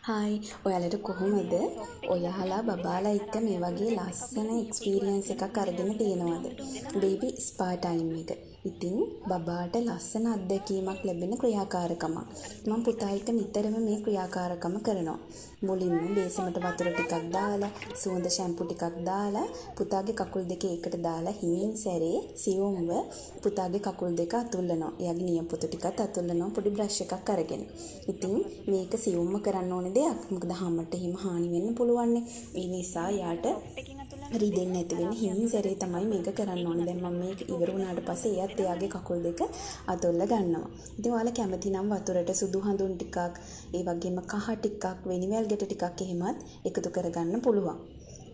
Hi ඔයාලට කොහොමද ඔයාලා බබාලා එක්ක මේ වගේ ලස්සන එක්ස්පීරියන්ස් එකක් අරගෙන තියෙනවද බේබි ස්පා ටයිම් එක. ඉතින් බබාට ලස්සන අත්දැකීමක් ලැබෙන ක්‍රියාකාරකමක්. මම පුතා එක්ක නිතරම මේ ක්‍රියාකාරකම කරනවා. මුලින්ම බේසමට වතුර ටිකක් දාලා සුවඳ ෂැම්පු ටිකක් දාලා පුතාගේ කකුල් දෙක එකට දාලා හිමින් සැරේ සියුම්ව පුතාගේ කකුල් දෙක අතුල්ලනවා. එයාගේ නියපොතු ටිකත් අතුල්ලනවා පොඩි බ්‍රෂ් එකක් අරගෙන. ඉතින් මේක සියුම්ම කරන්න ඕනේ දෙයක්. මොකද හැමට හිම හානි වෙන්න පුළුවන් නේ. ඒ නිසා යාට රිදෙන්නේ නැති වෙන හිමින් සැරේ තමයි මේක කරන්න ඕනේ. දැන් මම මේක ඉවර වුණාට පස්සේ එයාත් එයාගේ කකුල් දෙක අතොල්ල ගන්නවා. ඉතින් ඔයාලා කැමති නම් වතුරට සුදු හඳුන් ටිකක්, ඒ වගේම කහ ටිකක්, වෙනිවැල් ගෙට ටිකක් එහෙමත් එකතු කරගන්න පුළුවන්.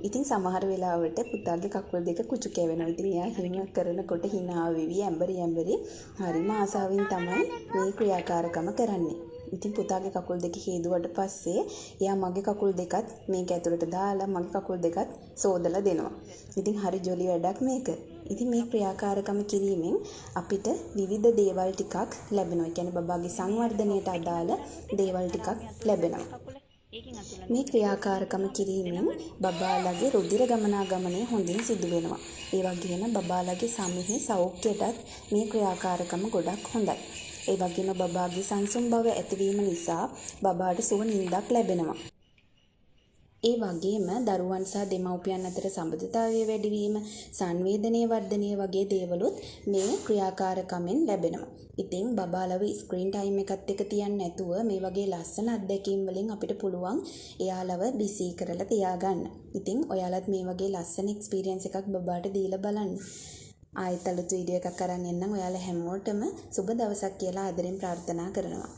ඉතින් සමහර වෙලාවට පුතාගේ කකුල් දෙක කුචු කැවෙනවා. ඉතින් එයා හිම කරනකොට hina වෙවි ඇඹරි හරිම ආසාවෙන් තමයි මේ ක්‍රියාකාරකම කරන්නේ. ඉතින් පුතාගේ කකුල් දෙක හේදුවට පස්සේ එයා මගේ කකුල් දෙකත් මේක ඇතුළට දාලා මගේ කකුල් දෙකත් සෝදලා දෙනවා. ඉතින් හරි ජොලි වැඩක් මේක. ඉතින් මේ ක්‍රියාකාරකම කිරීමෙන් අපිට විවිධ දේවල් ටිකක් ලැබෙනවා. ඒ කියන්නේ බබාගේ සංවර්ධනයට අදාළ දේවල් ටිකක් ලැබෙනවා. මේ ක්‍රියාකාරකම කිරීමෙන් බබාලගේ රුධිර ගමනාගමනය හොඳින් සිදු වෙනවා. ඒ වගේම බබාලගේ සමෙහි සෞඛ්‍යයටත් මේ ක්‍රියාකාරකම ගොඩක් හොඳයි. ඒ වගේම බබාගේ සංසුන් බව ඇතිවීම නිසා බබාට සුව නිින්දක් ලැබෙනවා. ඒ වගේම දරුවන් සහ දෙමව්පියන් අතර සම්බන්ධතාවය වැඩිවීම, සංවේදනීය වර්ධනය වගේ දේවලුත් මේ ක්‍රියාකාරකමෙන් ලැබෙනවා. ඉතින් බබාලව ස්ක්‍රීන් ටයිම් එකත් එක තියන්නේ නැතුව මේ වගේ ලස්සන අත්දැකීම් වලින් අපිට පුළුවන් එයාලව බිසී කරලා තියාගන්න. ඉතින් ඔයාලත් මේ වගේ ලස්සන එක්ස්පීරියන්ස් එකක් බබාට දීලා බලන්න. ආයෙත් අලුත් වීඩියෝ එකක් අරන් එන්නම්. ඔයාලා හැමෝටම සුබ දවසක් කියලා ආදරෙන් ප්‍රාර්ථනා කරනවා.